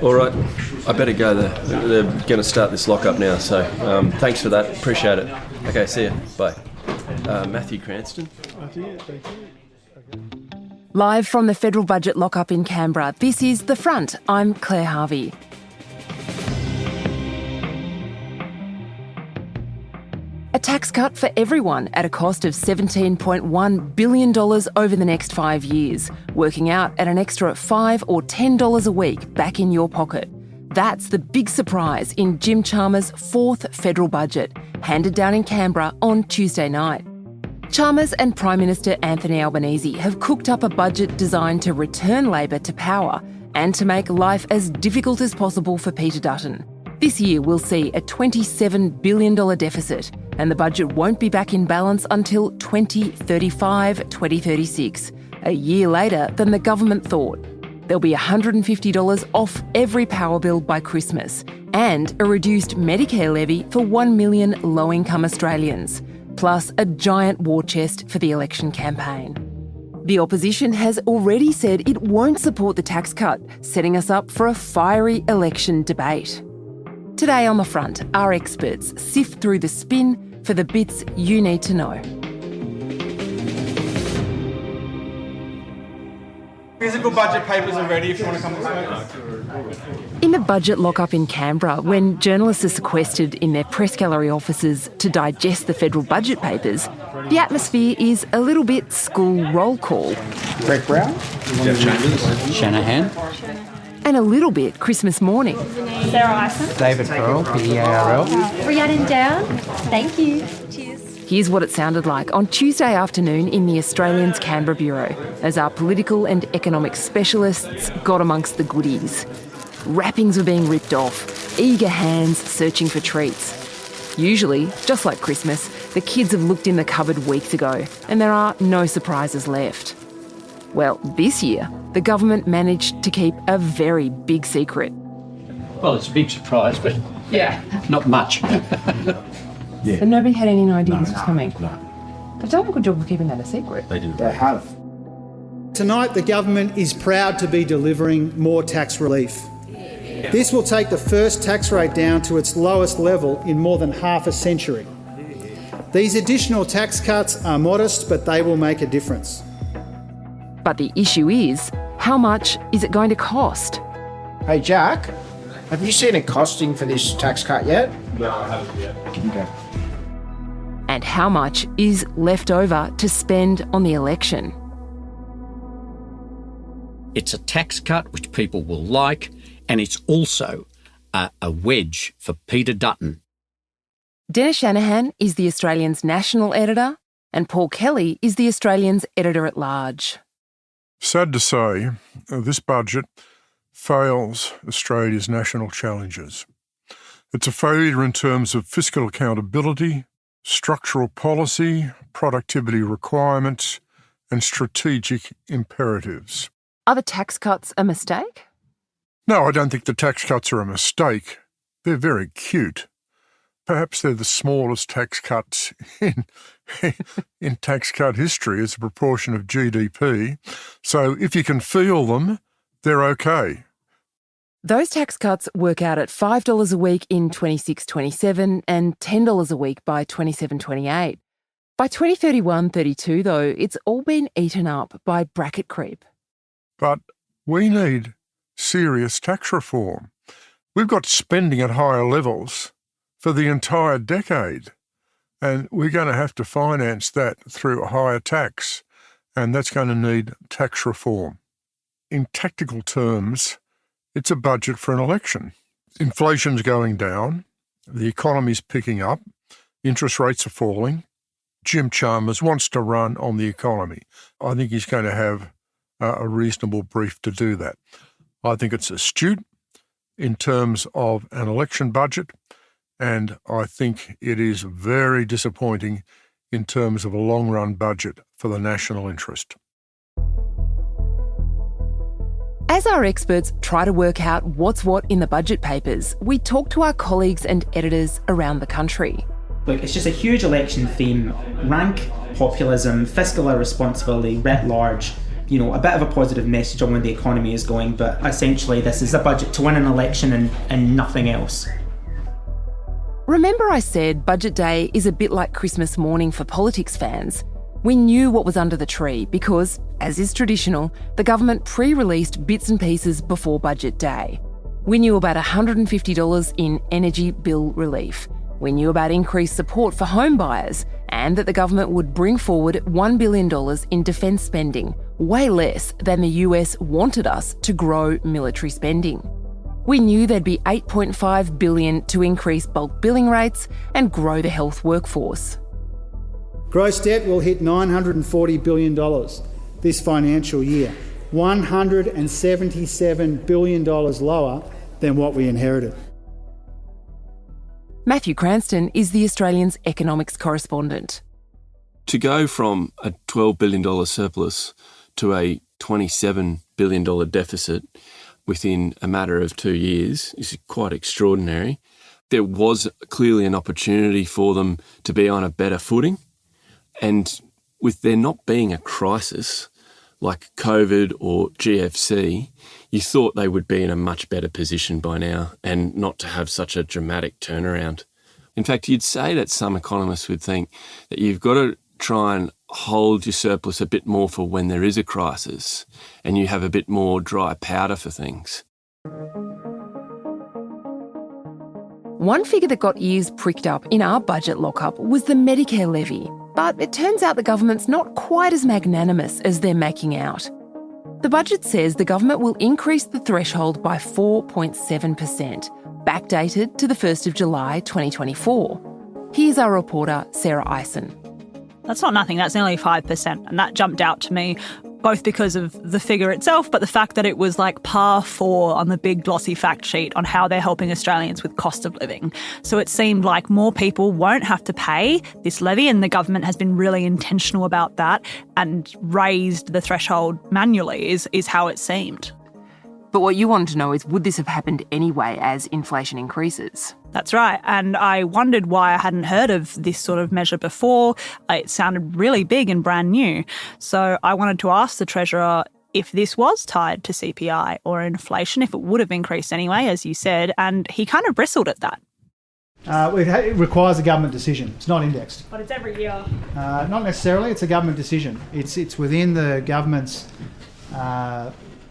All right, I better go. They're going to start this lock-up now, so thanks for that. Appreciate it. Okay, see you. Bye. Matthew Cranston. Thank you. Okay. Live from the federal budget lock-up in Canberra, this is The Front. I'm Claire Harvey. A tax cut for everyone at a cost of $17.1 billion over the next 5 years, working out at an extra $5 or $10 a week back in your pocket. That's the big surprise in Jim Chalmers' fourth federal budget, handed down in Canberra on Tuesday night. Chalmers and Prime Minister Anthony Albanese have cooked up a budget designed to return Labor to power and to make life as difficult as possible for Peter Dutton. This year we'll see a $27 billion deficit, and the budget won't be back in balance until 2035-2036, a year later than the government thought. There'll be $150 off every power bill by Christmas, and a reduced Medicare levy for 1 million low-income Australians, plus a giant war chest for the election campaign. The opposition has already said it won't support the tax cut, setting us up for a fiery election debate. Today on The Front, our experts sift through the spin for the bits you need to know. Physical budget papers are ready if you want to come this way. In the budget lock-up in Canberra, when journalists are sequestered in their press gallery offices to digest the federal budget papers, the atmosphere is a little bit school roll call. Greg Brown. Jeff Chalmers. Shanahan. And a little bit Christmas morning. Sarah Ison. David Pearl, PEARL. Rhiannon Down. Thank you. Cheers. Here's what it sounded like on Tuesday afternoon in the Australian's Canberra Bureau, as our political and economic specialists got amongst the goodies. Wrappings were being ripped off, eager hands searching for treats. Usually, just like Christmas, the kids have looked in the cupboard weeks ago, and there are no surprises left. Well, this year, the government managed to keep a very big secret. Well, it's a big surprise, but not much. But nobody had any idea this was coming? No. They've done a good job of keeping that a secret. They did. They have. Tonight, the government is proud to be delivering more tax relief. This will take the first tax rate down to its lowest level in more than half a century. These additional tax cuts are modest, but they will make a difference. But the issue is, how much is it going to cost? Hey, Jack, have you seen a costing for this tax cut yet? No, I haven't yet. Okay. And how much is left over to spend on the election? It's a tax cut which people will like, and it's also a wedge for Peter Dutton. Dennis Shanahan is the Australian's national editor, and Paul Kelly is the Australian's editor-at-large. Sad to say, this budget fails Australia's national challenges. It's a failure in terms of fiscal accountability, structural policy, productivity requirements, and strategic imperatives. Are the tax cuts a mistake? No, I don't think the tax cuts are a mistake. They're very cute. Perhaps they're the smallest tax cuts in tax cut history as a proportion of GDP. So if you can feel them, they're okay. Those tax cuts work out at $5 a week in 26-27 and $10 a week by 27-28. By 2031-32, though, it's all been eaten up by bracket creep. But we need serious tax reform. We've got spending at higher levels for the entire decade, and we're going to have to finance that through a higher tax, and that's going to need tax reform. In tactical terms, it's a budget for an election. Inflation's going down, the economy's picking up, interest rates are falling. Jim Chalmers wants to run on the economy. I think he's going to have a reasonable brief to do that. I think it's astute in terms of an election budget, and I think it is very disappointing in terms of a long-run budget for the national interest. As our experts try to work out what's what in the budget papers, we talk to our colleagues and editors around the country. Look, it's just a huge election theme. Rank populism, fiscal irresponsibility, writ large. a bit of a positive message on where the economy is going, but essentially this is a budget to win an election and nothing else. Remember I said Budget Day is a bit like Christmas morning for politics fans? We knew what was under the tree because, as is traditional, the government pre-released bits and pieces before Budget Day. We knew about $150 in energy bill relief. We knew about increased support for home buyers and that the government would bring forward $1 billion in defence spending, way less than the US wanted us to grow military spending. We knew there'd be $8.5 billion to increase bulk billing rates and grow the health workforce. Gross debt will hit $940 billion this financial year, $177 billion lower than what we inherited. Matthew Cranston is the Australian's economics correspondent. To go from a $12 billion surplus to a $27 billion deficit within a matter of 2 years is quite extraordinary. There was clearly an opportunity for them to be on a better footing. And with there not being a crisis like COVID or GFC, you thought they would be in a much better position by now and not to have such a dramatic turnaround. In fact, you'd say that some economists would think that you've got to try and hold your surplus a bit more for when there is a crisis and you have a bit more dry powder for things. One figure that got ears pricked up in our budget lockup was the Medicare levy. But it turns out the government's not quite as magnanimous as they're making out. The budget says the government will increase the threshold by 4.7%, backdated to the 1st of July 2024. Here's our reporter, Sarah Eisen. That's not nothing, that's nearly 5%, and that jumped out to me, both because of the figure itself, but the fact that it was like par 4 on the big glossy fact sheet on how they're helping Australians with cost of living. So it seemed like more people won't have to pay this levy, and the government has been really intentional about that and raised the threshold manually is how it seemed. But what you wanted to know is, would this have happened anyway as inflation increases? That's right. And I wondered why I hadn't heard of this sort of measure before. It sounded really big and brand new. So I wanted to ask the Treasurer if this was tied to CPI or inflation, if it would have increased anyway, as you said, and he kind of bristled at that. It requires a government decision. It's not indexed. But it's every year. Not necessarily. It's a government decision. It's within the government's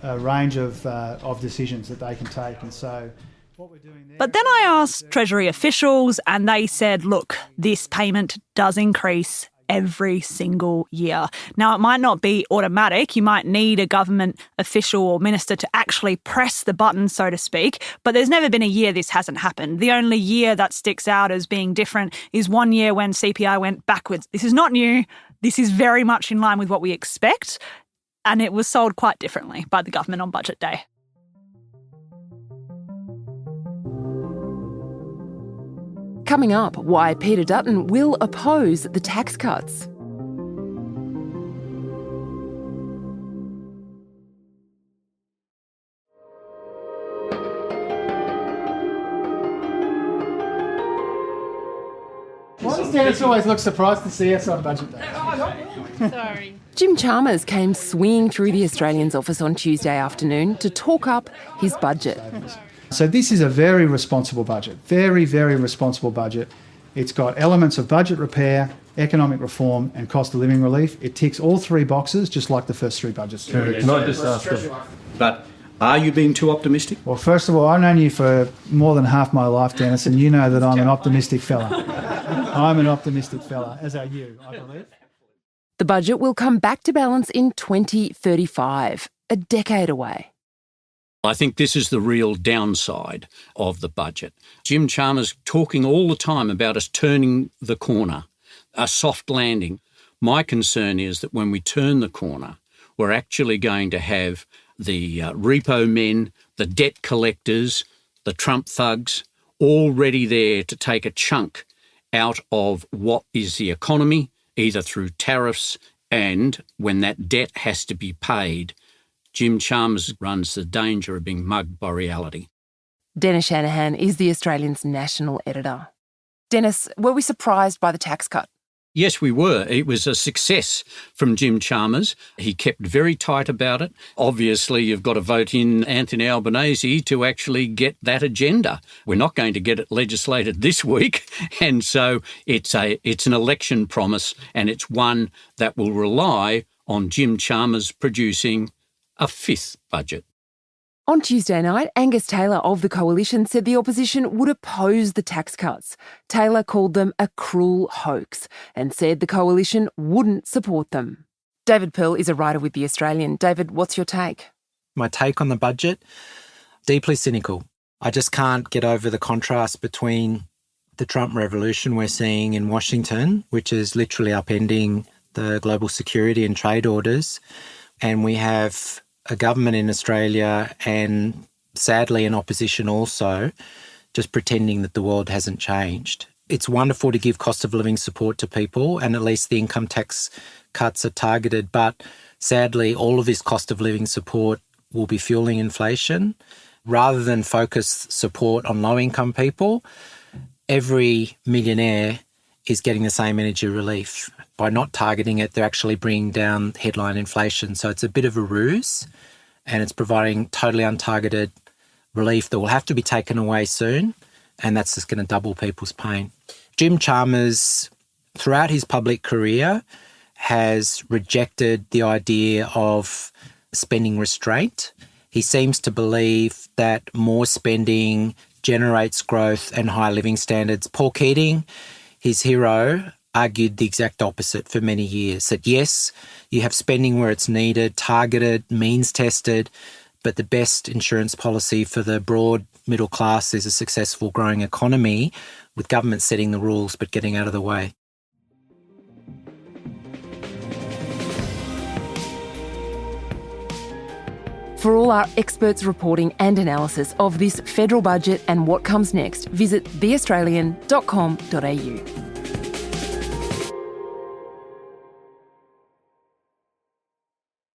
range of decisions that they can take, and so what we're doing there. But then I asked Treasury officials, and they said, look, this payment does increase every single year. Now, it might not be automatic. You might need a government official or minister to actually press the button, so to speak, but there's never been a year this hasn't happened. The only year that sticks out as being different is one year when CPI went backwards. This is not new. This is very much in line with what we expect, and it was sold quite differently by the government on Budget Day. Coming up, why Peter Dutton will oppose the tax cuts. Why does Dennis always look surprised to see us on Budget Day? Sorry. Jim Chalmers came swinging through the Australian's office on Tuesday afternoon to talk up his budget. So this is a very responsible budget, very, very responsible budget. It's got elements of budget repair, economic reform and cost of living relief. It ticks all three boxes, just like the first three budgets. Can I just ask But are you being too optimistic? Well, first of all, I've known you for more than half my life, Dennis, and you know that I'm an optimistic fella. I'm an optimistic fella, as are you, I believe. The budget will come back to balance in 2035, a decade away. I think this is the real downside of the budget. Jim Chalmers talking all the time about us turning the corner, a soft landing. My concern is that when we turn the corner, we're actually going to have the repo men, the debt collectors, the Trump thugs, all ready there to take a chunk out of what is the economy, either through tariffs and when that debt has to be paid. Jim Chalmers runs the danger of being mugged by reality. Dennis Shanahan is the Australian's national editor. Dennis, were we surprised by the tax cut? Yes, we were. It was a success from Jim Chalmers. He kept very tight about it. Obviously, you've got to vote in Anthony Albanese to actually get that agenda. We're not going to get it legislated this week, and so it's an election promise, and it's one that will rely on Jim Chalmers producing a fifth budget. On Tuesday night, Angus Taylor of the Coalition said the opposition would oppose the tax cuts. Taylor called them a cruel hoax and said the Coalition wouldn't support them. David Pearl is a writer with The Australian. David, what's your take? My take on the budget? Deeply cynical. I just can't get over the contrast between the Trump revolution we're seeing in Washington, which is literally upending the global security and trade orders, and we have a government in Australia and sadly an opposition also just pretending that the world hasn't changed. It's wonderful to give cost of living support to people, and at least the income tax cuts are targeted, but sadly all of this cost of living support will be fueling inflation. Rather than focus support on low income people, every millionaire is getting the same energy relief. By not targeting it, they're actually bringing down headline inflation. So it's a bit of a ruse, and it's providing totally untargeted relief that will have to be taken away soon, and that's just going to double people's pain. Jim Chalmers, throughout his public career, has rejected the idea of spending restraint. He seems to believe that more spending generates growth and higher living standards. Paul Keating, his hero, argued the exact opposite for many years, that yes, you have spending where it's needed, targeted, means tested, but the best insurance policy for the broad middle class is a successful growing economy with government setting the rules but getting out of the way. For all our experts' reporting and analysis of this federal budget and what comes next, visit theaustralian.com.au.